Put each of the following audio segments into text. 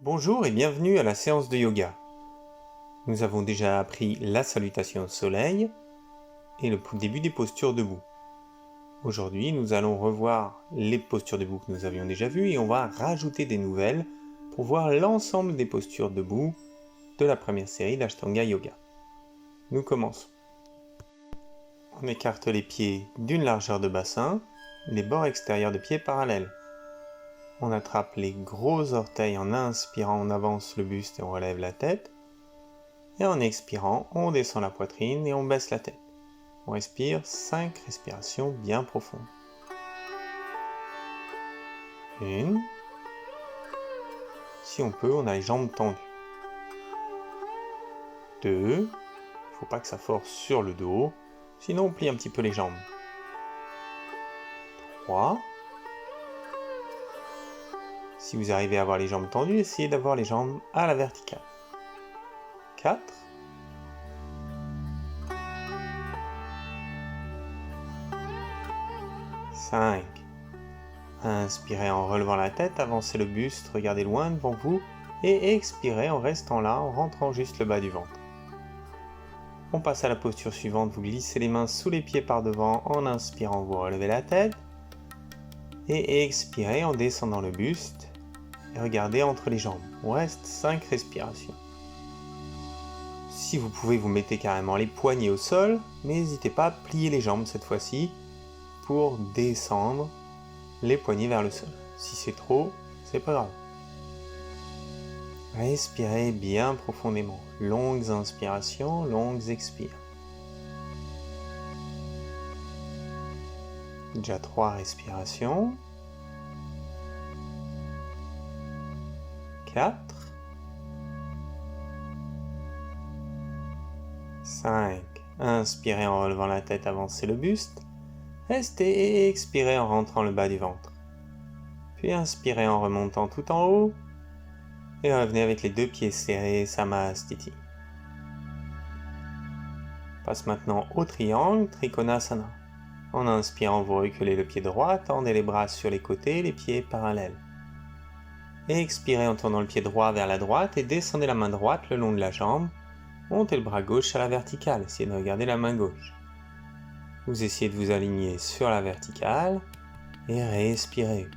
Bonjour et bienvenue à la séance de yoga. Nous avons déjà appris la salutation au soleil et le début des postures debout. Aujourd'hui, nous allons revoir les postures debout que nous avions déjà vues et on va rajouter des nouvelles pour voir l'ensemble des postures debout de la première série d'Ashtanga Yoga. Nous commençons. On écarte les pieds d'une largeur de bassin, les bords extérieurs de pieds parallèles. On attrape les gros orteils en inspirant, on avance le buste et on relève la tête. Et en expirant, on descend la poitrine et on baisse la tête. On respire 5 respirations bien profondes. 1. Si on peut, on a les jambes tendues. 2. Il ne faut pas que ça force sur le dos, sinon on plie un petit peu les jambes. 3. Si vous arrivez à avoir les jambes tendues, essayez d'avoir les jambes à la verticale. 4. 5. Inspirez en relevant la tête, avancez le buste, regardez loin devant vous et expirez en restant là, en rentrant juste le bas du ventre. On passe à la posture suivante, vous glissez les mains sous les pieds par devant, en inspirant vous relevez la tête et expirez en descendant le buste et regardez entre les jambes. On reste 5 respirations. Si vous pouvez, vous mettez carrément les poignets au sol, mais n'hésitez pas à plier les jambes cette fois-ci pour descendre les poignets vers le sol. Si c'est trop, c'est pas grave. Respirez bien profondément. Longues inspirations, longues expires. Déjà 3 respirations. 4. 5. Inspirez en relevant la tête, avancez le buste. Restez et expirez en rentrant le bas du ventre. Puis inspirez en remontant tout en haut. Et revenez avec les 2 pieds serrés, Samastiti. Passe maintenant au triangle, Trikonasana. En inspirant, vous reculez le pied droit, tendez les bras sur les côtés, les pieds parallèles. Et expirez en tournant le pied droit vers la droite et descendez la main droite le long de la jambe. Montez le bras gauche à la verticale, essayez de regarder la main gauche. Vous essayez de vous aligner sur la verticale et respirez.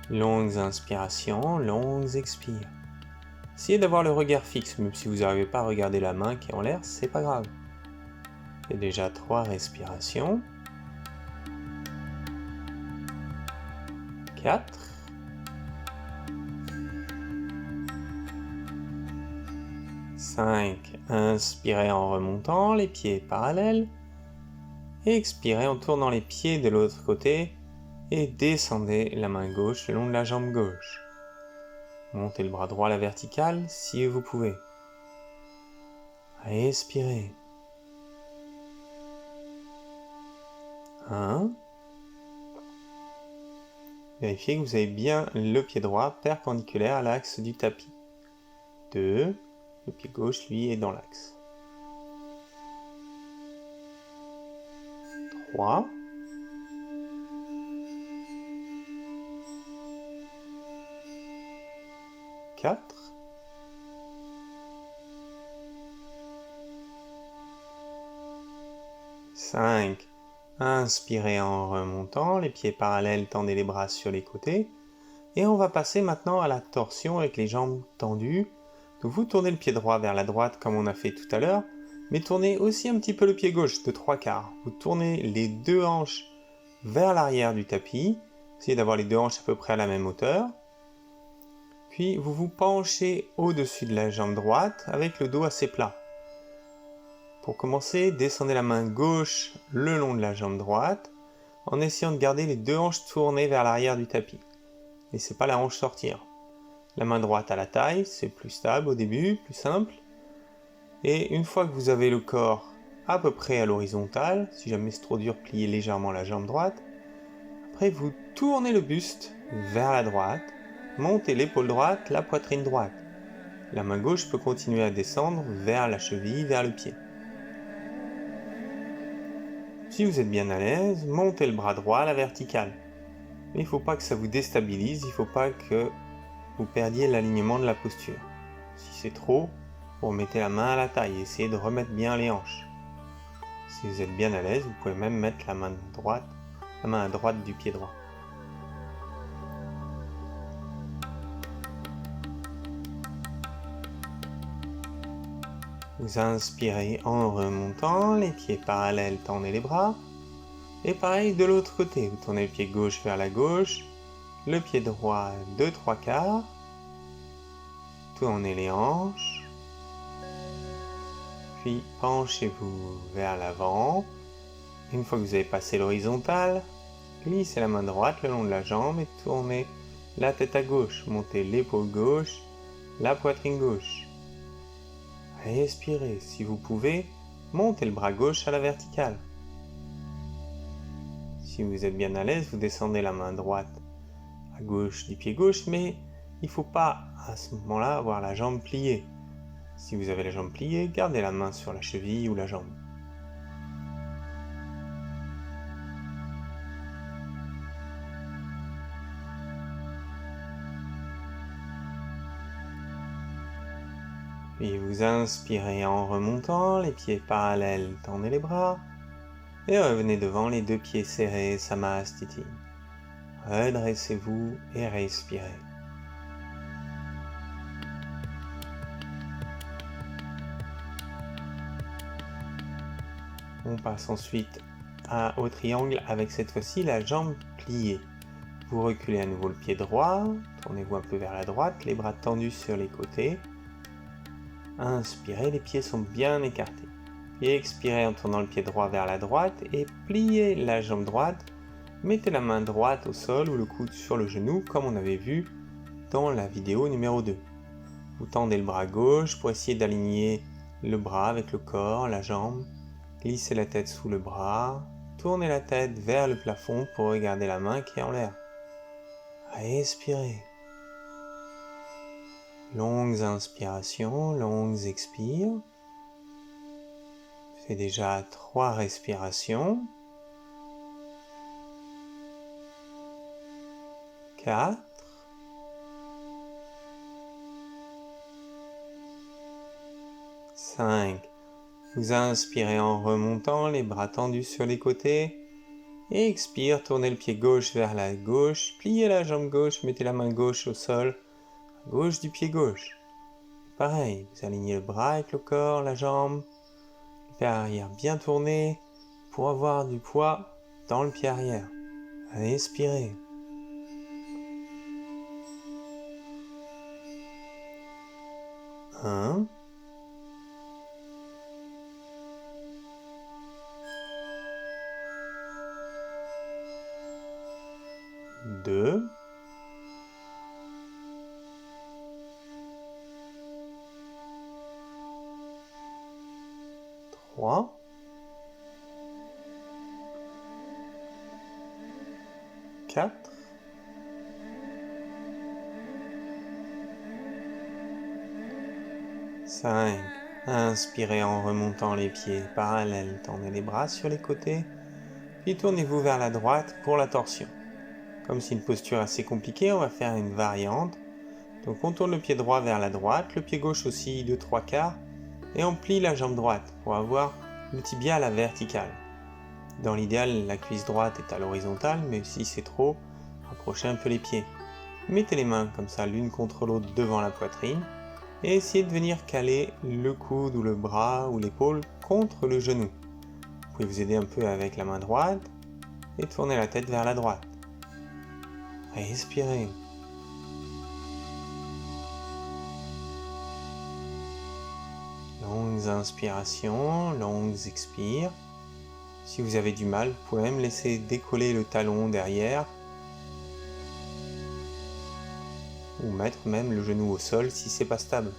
Longues inspirations, longues expires. Essayez d'avoir le regard fixe, même si vous n'arrivez pas à regarder la main qui est en l'air, c'est pas grave. Il y a déjà 3 respirations. 4. 5. Inspirez en remontant, les pieds parallèles. Et expirez en tournant les pieds de l'autre côté. Et descendez la main gauche le long de la jambe gauche. Montez le bras droit à la verticale si vous pouvez. Respirez. 1. Vérifiez que vous avez bien le pied droit perpendiculaire à l'axe du tapis. 2. Le pied gauche, lui, est dans l'axe. 3. 4. 5. Inspirez en remontant, les pieds parallèles, tendez les bras sur les côtés. Et on va passer maintenant à la torsion avec les jambes tendues. Donc vous tournez le pied droit vers la droite comme on a fait tout à l'heure, mais tournez aussi un petit peu le pied gauche de 3/4. Vous tournez les 2 hanches vers l'arrière du tapis. Essayez d'avoir les 2 hanches à peu près à la même hauteur. Puis vous vous penchez au-dessus de la jambe droite avec le dos assez plat. Pour commencer, descendez la main gauche le long de la jambe droite en essayant de garder les 2 hanches tournées vers l'arrière du tapis. Laissez pas la hanche sortir. La main droite à la taille, c'est plus stable au début, plus simple. Et une fois que vous avez le corps à peu près à l'horizontale, si jamais c'est trop dur, pliez légèrement la jambe droite. Après, vous tournez le buste vers la droite, montez l'épaule droite, la poitrine droite. La main gauche peut continuer à descendre vers la cheville, vers le pied. Si vous êtes bien à l'aise, montez le bras droit à la verticale. Mais il ne faut pas que ça vous déstabilise, il ne faut pas que vous perdiez l'alignement de la posture. Si c'est trop, vous remettez la main à la taille et essayez de remettre bien les hanches. Si vous êtes bien à l'aise, vous pouvez même mettre la main à droite du pied droit. Vous inspirez en remontant, les pieds parallèles, tendez les bras. Et pareil de l'autre côté, vous tournez le pied gauche vers la gauche, le pied droit 2/3 tournez les hanches, puis penchez-vous vers l'avant. Une fois que vous avez passé l'horizontale, glissez la main droite le long de la jambe et tournez la tête à gauche, montez l'épaule gauche, la poitrine gauche. Respirez, si vous pouvez, montez le bras gauche à la verticale. Si vous êtes bien à l'aise, vous descendez la main droite à gauche du pied gauche, mais il ne faut pas à ce moment-là avoir la jambe pliée. Si vous avez la jambe pliée, gardez la main sur la cheville ou la jambe. Puis vous inspirez en remontant, les pieds parallèles, tendez les bras. Et revenez devant, les deux pieds serrés, Samastiti. Redressez-vous et respirez. On passe ensuite au triangle avec cette fois-ci la jambe pliée. Vous reculez à nouveau le pied droit, tournez-vous un peu vers la droite, les bras tendus sur les côtés. Inspirez, les pieds sont bien écartés. Puis expirez en tournant le pied droit vers la droite et pliez la jambe droite. Mettez la main droite au sol ou le coude sur le genou comme on avait vu dans la vidéo numéro 2. Vous tendez le bras gauche pour essayer d'aligner le bras avec le corps, la jambe. Glissez la tête sous le bras. Tournez la tête vers le plafond pour regarder la main qui est en l'air. Respirez. Longues inspirations, longues expires. Faites déjà 3 respirations. 4. 5. Vous inspirez en remontant, les bras tendus sur les côtés. Et expire, tournez le pied gauche vers la gauche, pliez la jambe gauche, mettez la main gauche au sol, à gauche du pied gauche. Pareil, vous alignez le bras avec le corps, la jambe, le pied arrière bien tourné pour avoir du poids dans le pied arrière. Respirez. Un. 2. 3. 4. 5. Inspirez en remontant les pieds parallèles, tendez les bras sur les côtés, puis tournez-vous vers la droite pour la torsion. Comme c'est une posture assez compliquée, on va faire une variante. Donc on tourne le pied droit vers la droite, le pied gauche aussi 2/3, et on plie la jambe droite pour avoir le tibia à la verticale. Dans l'idéal, la cuisse droite est à l'horizontale, mais si c'est trop, rapprochez un peu les pieds. Mettez les mains comme ça l'une contre l'autre devant la poitrine, et essayez de venir caler le coude ou le bras ou l'épaule contre le genou. Vous pouvez vous aider un peu avec la main droite, et tourner la tête vers la droite. Respirez. Longues inspirations, longues expires. Si vous avez du mal, vous pouvez même laisser décoller le talon derrière ou mettre même le genou au sol si c'est pas stable.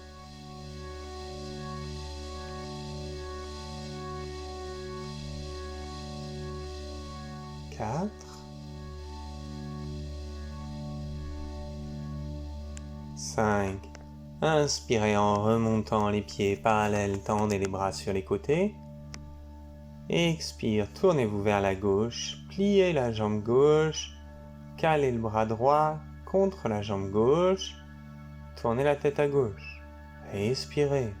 4. 5. Inspirez en remontant les pieds parallèles, tendez les bras sur les côtés. Expire, tournez-vous vers la gauche, pliez la jambe gauche, calez le bras droit contre la jambe gauche, tournez la tête à gauche. Respirez.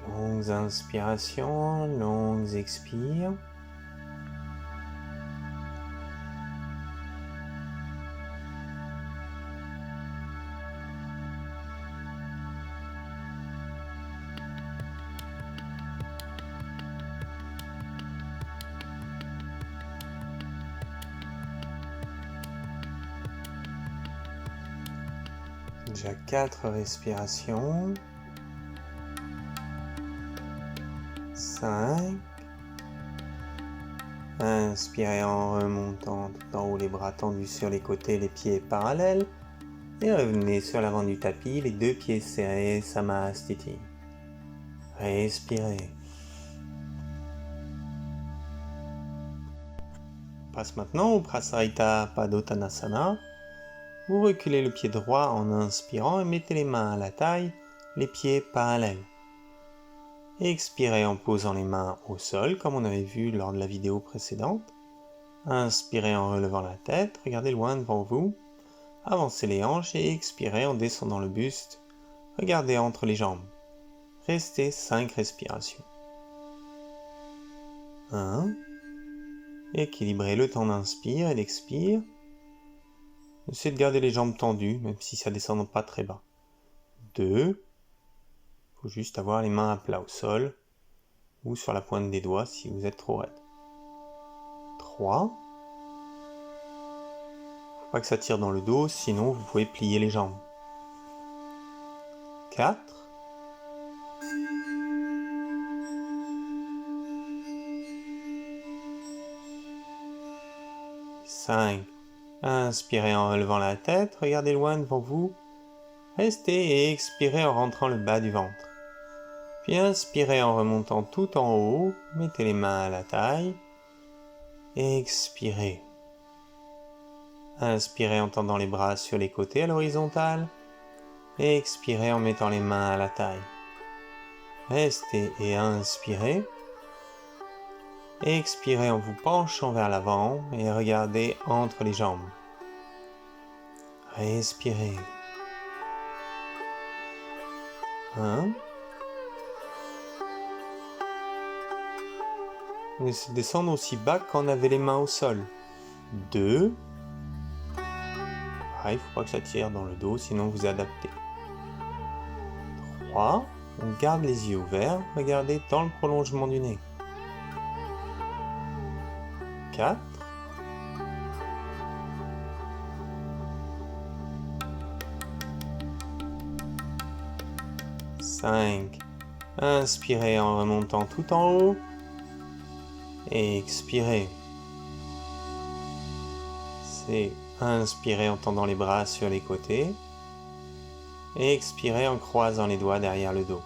Longues inspirations, longues expires. Déjà 4 respirations. 5. Inspirez en remontant tout en haut, les bras tendus sur les côtés, les pieds parallèles. Et revenez sur l'avant du tapis, les deux pieds serrés, Samastiti. Respirez. On passe maintenant au Prasarita Padottanasana. Vous reculez le pied droit en inspirant et mettez les mains à la taille, les pieds parallèles. Expirez en posant les mains au sol, comme on avait vu lors de la vidéo précédente. Inspirez en relevant la tête, regardez loin devant vous. Avancez les hanches et expirez en descendant le buste. Regardez entre les jambes. Restez 5 respirations. 1. Équilibrez le temps d'inspire et d'expire. Essayez de garder les jambes tendues, même si ça ne descend pas très bas. 2. Il faut juste avoir les mains à plat au sol, ou sur la pointe des doigts si vous êtes trop raide. 3. Faut pas que ça tire dans le dos, sinon vous pouvez plier les jambes. 4. 5. Inspirez en relevant la tête, regardez loin devant vous. Restez et expirez en rentrant le bas du ventre. Puis inspirez en remontant tout en haut, mettez les mains à la taille. Expirez. Inspirez en tendant les bras sur les côtés à l'horizontale. Expirez en mettant les mains à la taille. Restez et inspirez. Expirez en vous penchant vers l'avant et regardez entre les jambes. Respirez. 1. Laissez descendre aussi bas qu'on avait les mains au sol. 2. Il ne faut pas que ça tire dans le dos, sinon vous adaptez. 3. On garde les yeux ouverts, regardez dans le prolongement du nez. 4. 5. Inspirez en remontant tout en haut. Et expirez. C'est inspirez en tendant les bras sur les côtés. Et expirez en croisant les doigts derrière le dos.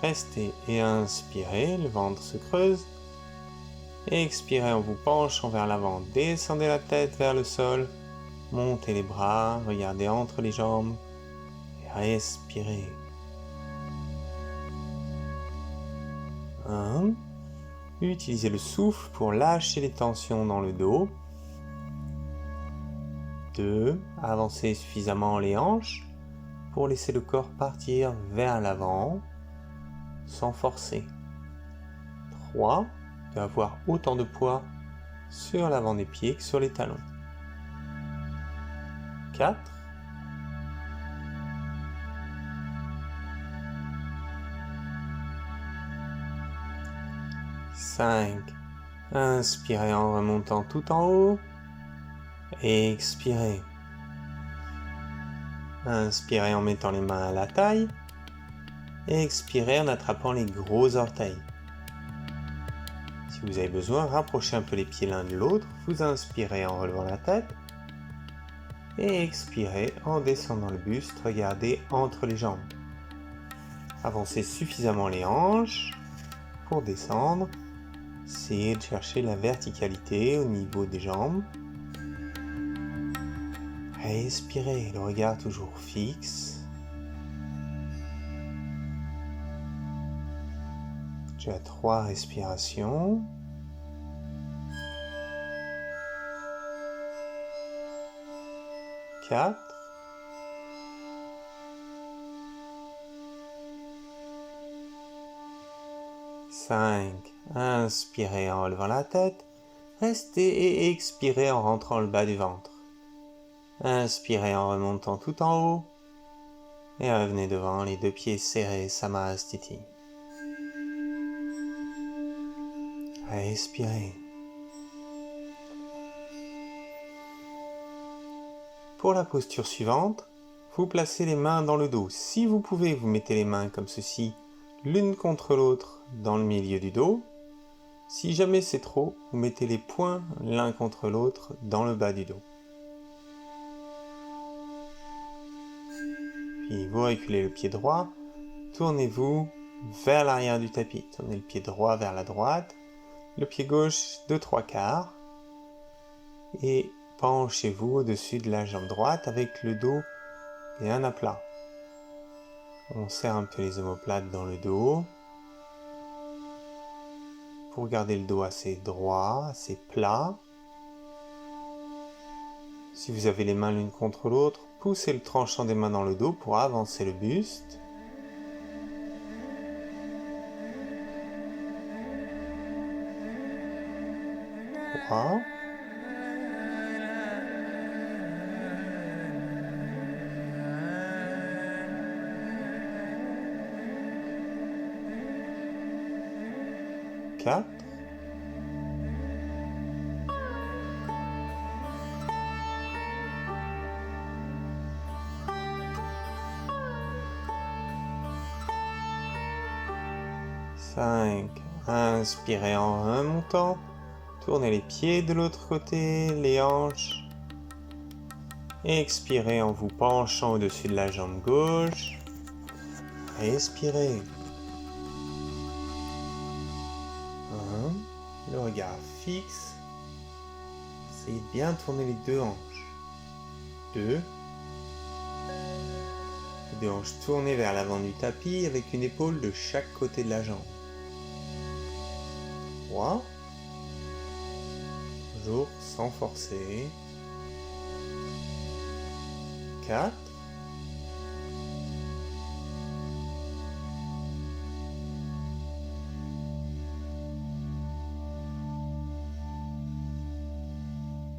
Restez et inspirez, le ventre se creuse. Expirez en vous penchant vers l'avant, descendez la tête vers le sol, montez les bras, regardez entre les jambes et respirez. 1. Utilisez le souffle pour lâcher les tensions dans le dos. 2. Avancez suffisamment les hanches pour laisser le corps partir vers l'avant sans forcer. 3. D'avoir autant de poids sur l'avant des pieds que sur les talons. 4. 5. Inspirez en remontant tout en haut. Et expirez. Inspirez en mettant les mains à la taille. Et expirez en attrapant les gros orteils. Si vous avez besoin, rapprochez un peu les pieds l'un de l'autre. Vous inspirez en relevant la tête. Et expirez en descendant le buste. Regardez entre les jambes. Avancez suffisamment les hanches pour descendre. Essayez de chercher la verticalité au niveau des jambes. Respirez, le regard toujours fixe. Déjà 3 respirations. 4. 5. Inspirez en relevant la tête. Restez et expirez en rentrant le bas du ventre. Inspirez en remontant tout en haut. Et revenez devant, les deux pieds serrés, Samasthiti. Respirez. Pour la posture suivante, vous placez les mains dans le dos. Si vous pouvez, vous mettez les mains comme ceci, l'une contre l'autre dans le milieu du dos. Si jamais c'est trop, vous mettez les poings l'un contre l'autre dans le bas du dos. Puis vous reculez le pied droit, tournez-vous vers l'arrière du tapis. Tournez le pied droit vers la droite, le pied gauche de 3/4 et penchez-vous au-dessus de la jambe droite avec le dos bien à plat. On serre un peu les omoplates dans le dos pour garder le dos assez droit, assez plat. Si vous avez les mains l'une contre l'autre, poussez le tranchant des mains dans le dos pour avancer le buste. Trois. 4. 5. Inspirez en remontant. Tournez les pieds de l'autre côté, les hanches. Expirez en vous penchant au-dessus de la jambe gauche. Respirez. 1. Le regard fixe. Essayez de bien tourner les deux hanches. 2. Les deux hanches tournées vers l'avant du tapis avec une épaule de chaque côté de la jambe. 3. Toujours sans forcer. 4.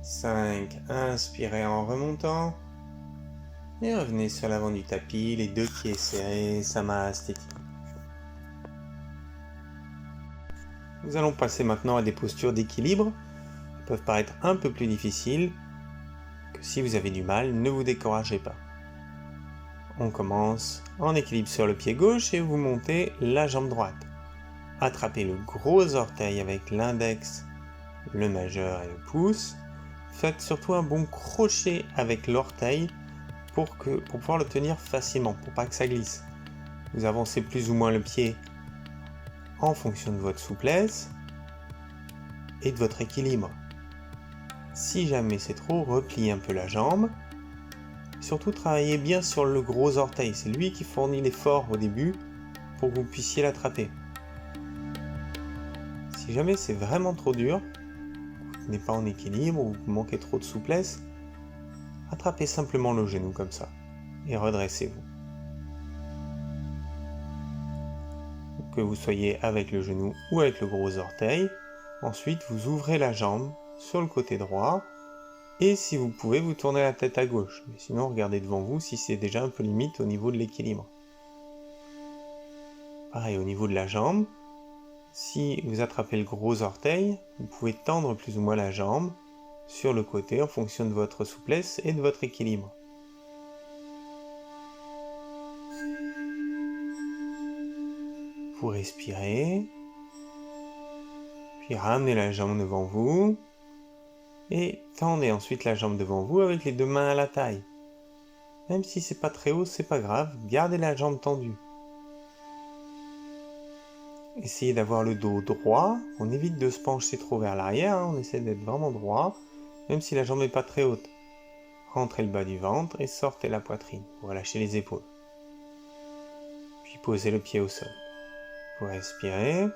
5. Inspirez en remontant. Et revenez sur l'avant du tapis, les deux pieds serrés, Samasthiti. Nous allons passer maintenant à des postures d'équilibre. Elles peuvent paraître un peu plus difficiles, que si vous avez du mal, ne vous découragez pas. On commence en équilibre sur le pied gauche et vous montez la jambe droite. Attrapez le gros orteil avec l'index, le majeur et le pouce. Faites surtout un bon crochet avec l'orteil pour pouvoir le tenir facilement, pour pas que ça glisse. Vous avancez plus ou moins le pied en fonction de votre souplesse et de votre équilibre. Si jamais c'est trop, repliez un peu la jambe. Surtout travaillez bien sur le gros orteil, c'est lui qui fournit l'effort au début pour que vous puissiez l'attraper. Si jamais c'est vraiment trop dur, vous n'êtes pas en équilibre ou vous manquez trop de souplesse, attrapez simplement le genou comme ça et redressez-vous. Que vous soyez avec le genou ou avec le gros orteil, ensuite vous ouvrez la jambe sur le côté droit et si vous pouvez vous tournez la tête à gauche, mais sinon regardez devant vous si c'est déjà un peu limite au niveau de l'équilibre. Pareil au niveau de la jambe, si vous attrapez le gros orteil, vous pouvez tendre plus ou moins la jambe sur le côté en fonction de votre souplesse et de votre équilibre. Vous respirez, puis ramenez la jambe devant vous et tendez ensuite la jambe devant vous avec les deux mains à la taille. Même si c'est pas très haut, c'est pas grave, gardez la jambe tendue. Essayez d'avoir le dos droit, on évite de se pencher trop vers l'arrière, on essaie d'être vraiment droit, même si la jambe n'est pas très haute. Rentrez le bas du ventre et sortez la poitrine, vous relâchez les épaules. Puis posez le pied au sol. Vous respirez.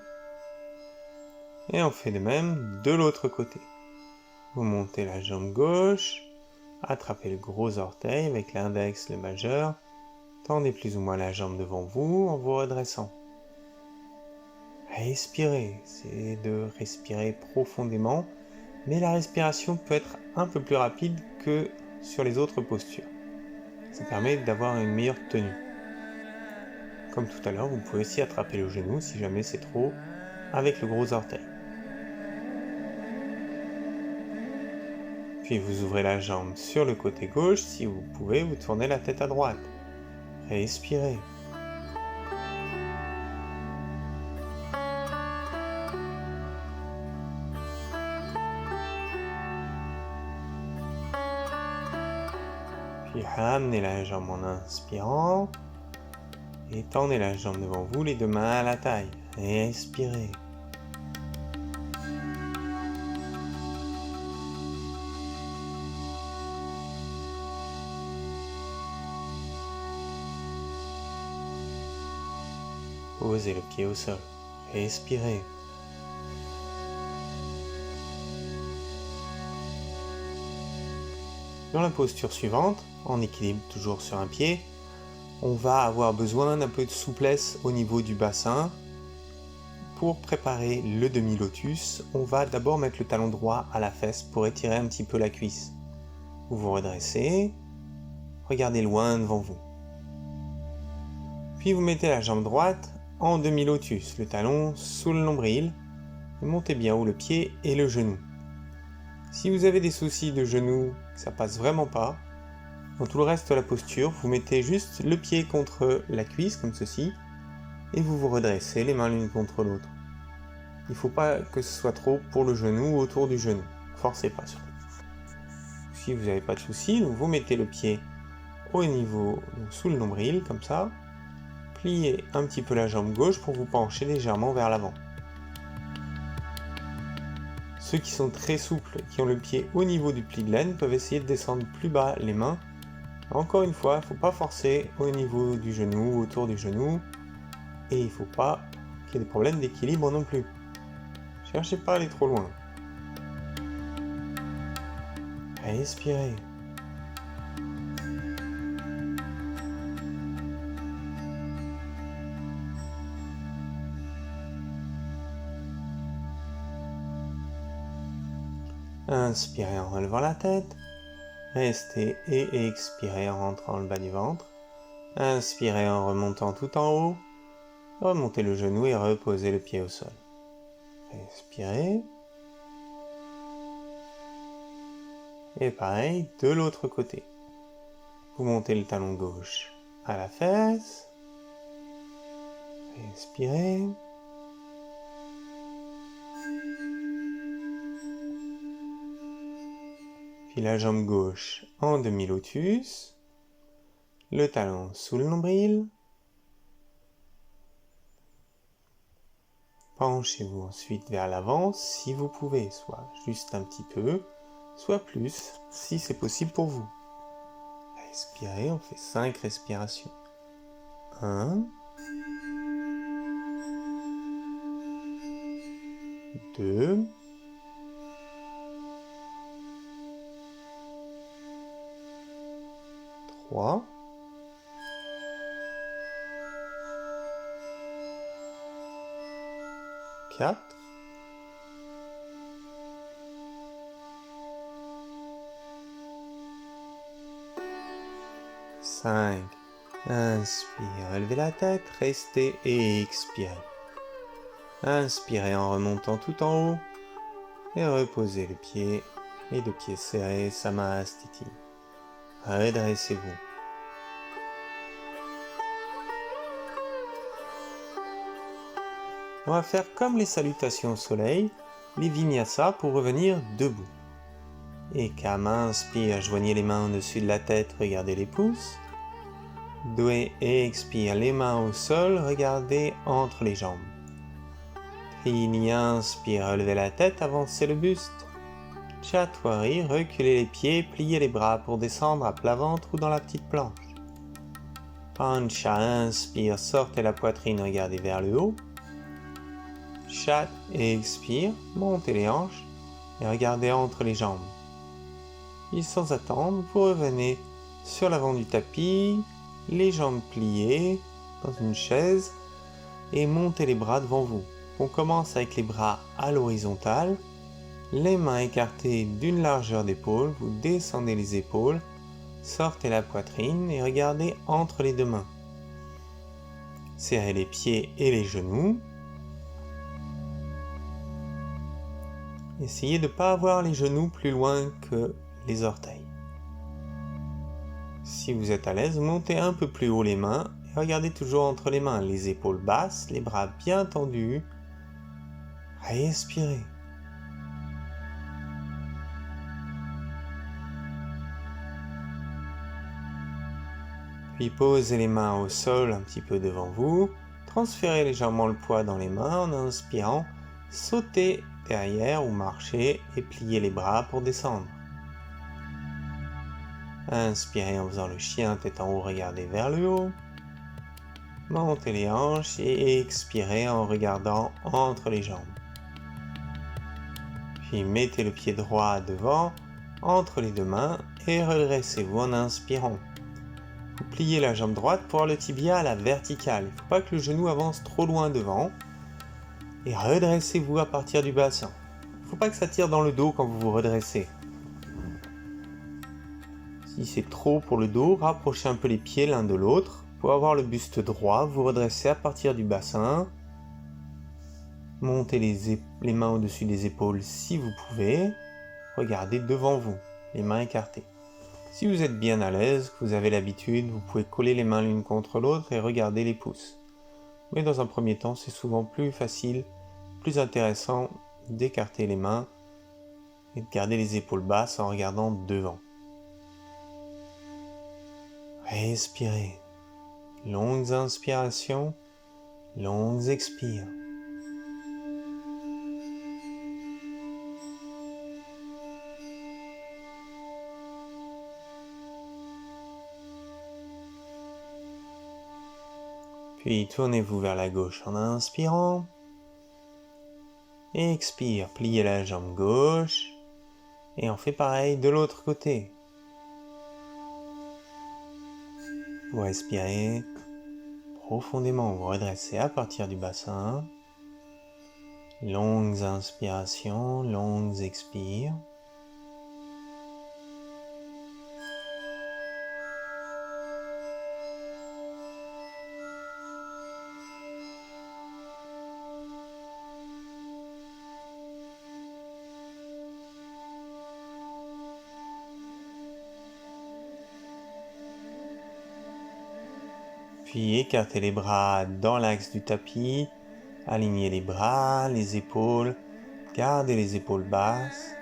Et on fait de même de l'autre côté. Vous montez la jambe gauche, attrapez le gros orteil avec l'index, le majeur, tendez plus ou moins la jambe devant vous en vous redressant. Respirez, essayez de respirer profondément, mais la respiration peut être un peu plus rapide que sur les autres postures. Ça permet d'avoir une meilleure tenue. Comme tout à l'heure, vous pouvez aussi attraper le genou si jamais c'est trop, avec le gros orteil. Puis vous ouvrez la jambe sur le côté gauche, si vous pouvez, vous tournez la tête à droite. Respirez. Puis ramenez la jambe en inspirant. Et tendez la jambe devant vous, les deux mains à la taille. Respirez. Posez le pied au sol. Respirez. Dans la posture suivante, en équilibre toujours sur un pied, on va avoir besoin d'un peu de souplesse au niveau du bassin. Pour préparer le demi-lotus, on va d'abord mettre le talon droit à la fesse pour étirer un petit peu la cuisse. Vous vous redressez, regardez loin devant vous. Puis vous mettez la jambe droite en demi-lotus, le talon sous le nombril, et montez bien haut le pied et le genou. Si vous avez des soucis de genou, ça passe vraiment pas, dans tout le reste de la posture, vous mettez juste le pied contre la cuisse, comme ceci, et vous vous redressez les mains l'une contre l'autre. Il ne faut pas que ce soit trop pour le genou ou autour du genou. Forcez pas surtout. Si vous n'avez pas de soucis, vous mettez le pied au niveau, sous le nombril, comme ça. Pliez un petit peu la jambe gauche pour vous pencher légèrement vers l'avant. Ceux qui sont très souples, qui ont le pied au niveau du pli de laine, peuvent essayer de descendre plus bas les mains. Encore une fois, il ne faut pas forcer au niveau du genou, autour du genou. Et il ne faut pas qu'il y ait des problèmes d'équilibre non plus. Cherchez pas à aller trop loin. Respirez. Inspirez en relevant la tête. Restez et expirez en rentrant le bas du ventre. Inspirez en remontant tout en haut. Remontez le genou et reposez le pied au sol. Respirez. Et pareil de l'autre côté. Vous montez le talon gauche à la fesse. Respirez. Puis la jambe gauche en demi-lotus. Le talon sous le nombril. Penchez-vous ensuite vers l'avant si vous pouvez, soit juste un petit peu, soit plus si c'est possible pour vous. Respirez, on fait 5 respirations. 1, 2, 3, 4, 5. Inspire, relevez la tête, restez et expirez. Inspirez en remontant tout en haut et reposez le pied, les deux pieds serrés, Samastiti. Redressez-vous. On va faire comme les salutations au soleil, les vinyasa pour revenir debout. Et Kama, inspire, joignez les mains au-dessus de la tête, regardez les pouces. Doué, expire, les mains au sol, regardez entre les jambes. Trini, inspire, relevez la tête, avancez le buste. Chatwari, reculez les pieds, pliez les bras pour descendre à plat ventre ou dans la petite planche. Pancha, inspire, sortez la poitrine, regardez vers le haut. chatte et expire, montez les hanches et regardez entre les jambes. Puis sans attendre, vous revenez sur l'avant du tapis, les jambes pliées dans une chaise et montez les bras devant vous. On commence avec les bras à l'horizontale, les mains écartées d'une largeur d'épaule, vous descendez les épaules, sortez la poitrine et regardez entre les deux mains. Serrez les pieds et les genoux. Essayez de ne pas avoir les genoux plus loin que les orteils. Si vous êtes à l'aise, montez un peu plus haut les mains et regardez toujours entre les mains, les épaules basses, les bras bien tendus. Respirez. Puis posez les mains au sol un petit peu devant vous. Transférez légèrement le poids dans les mains en inspirant. Sautez derrière ou marchez et pliez les bras pour descendre. Inspirez en faisant le chien tête en haut, regardez vers le haut. Montez les hanches et expirez en regardant entre les jambes. Puis mettez le pied droit devant, entre les deux mains et redressez-vous en inspirant. Vous pliez la jambe droite pour le tibia à la verticale. Il ne faut pas que le genou avance trop loin devant. Et redressez-vous à partir du bassin. Il ne faut pas que ça tire dans le dos quand vous vous redressez. Si c'est trop pour le dos, rapprochez un peu les pieds l'un de l'autre. Pour avoir le buste droit, vous redressez à partir du bassin. Montez les mains au-dessus des épaules si vous pouvez. Regardez devant vous, les mains écartées. Si vous êtes bien à l'aise, que vous avez l'habitude, vous pouvez coller les mains l'une contre l'autre et regarder les pouces. Mais dans un premier temps, c'est souvent plus facile, plus intéressant d'écarter les mains et de garder les épaules basses en regardant devant. Respirez. Longues inspirations, longues expires. Puis tournez-vous vers la gauche en inspirant. Expire, pliez la jambe gauche. Et on fait pareil de l'autre côté. Vous respirez profondément, vous redressez à partir du bassin. Longues inspirations, longues expires. Puis écartez les bras dans l'axe du tapis, alignez les bras, les épaules, gardez les épaules basses.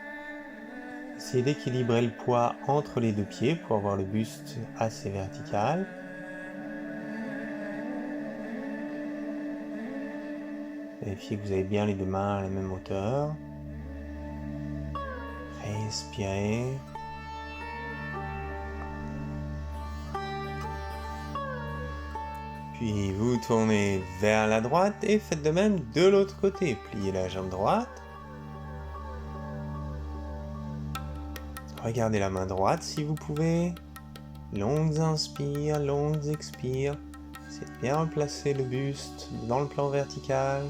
Essayez d'équilibrer le poids entre les deux pieds pour avoir le buste assez vertical. Vérifiez que vous avez bien les deux mains à la même hauteur. Respirez. Puis vous tournez vers la droite et faites de même de l'autre côté. Pliez la jambe droite. Regardez la main droite si vous pouvez. Longues inspires, longues expires. Essayez de bien replacer le buste dans le plan vertical.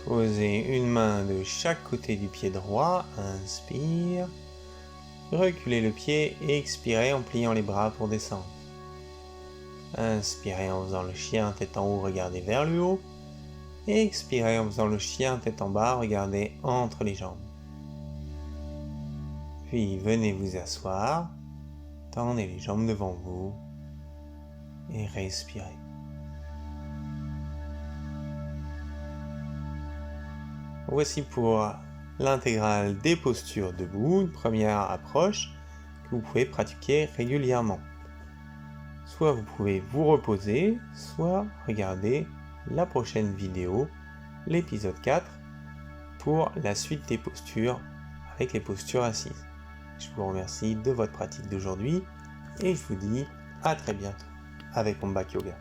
Posez une main de chaque côté du pied droit, inspire. Reculez le pied et expirez en pliant les bras pour descendre. Inspirez en faisant le chien tête en haut, regardez vers le haut. Et expirez en faisant le chien tête en bas, regardez entre les jambes. Puis venez vous asseoir, tendez les jambes devant vous et respirez. Voici pour l'intégrale des postures debout, une première approche que vous pouvez pratiquer régulièrement. Soit vous pouvez vous reposer, soit regarder la prochaine vidéo, l'épisode 4, pour la suite des postures avec les postures assises. Je vous remercie de votre pratique d'aujourd'hui et je vous dis à très bientôt avec Om Bak Yoga.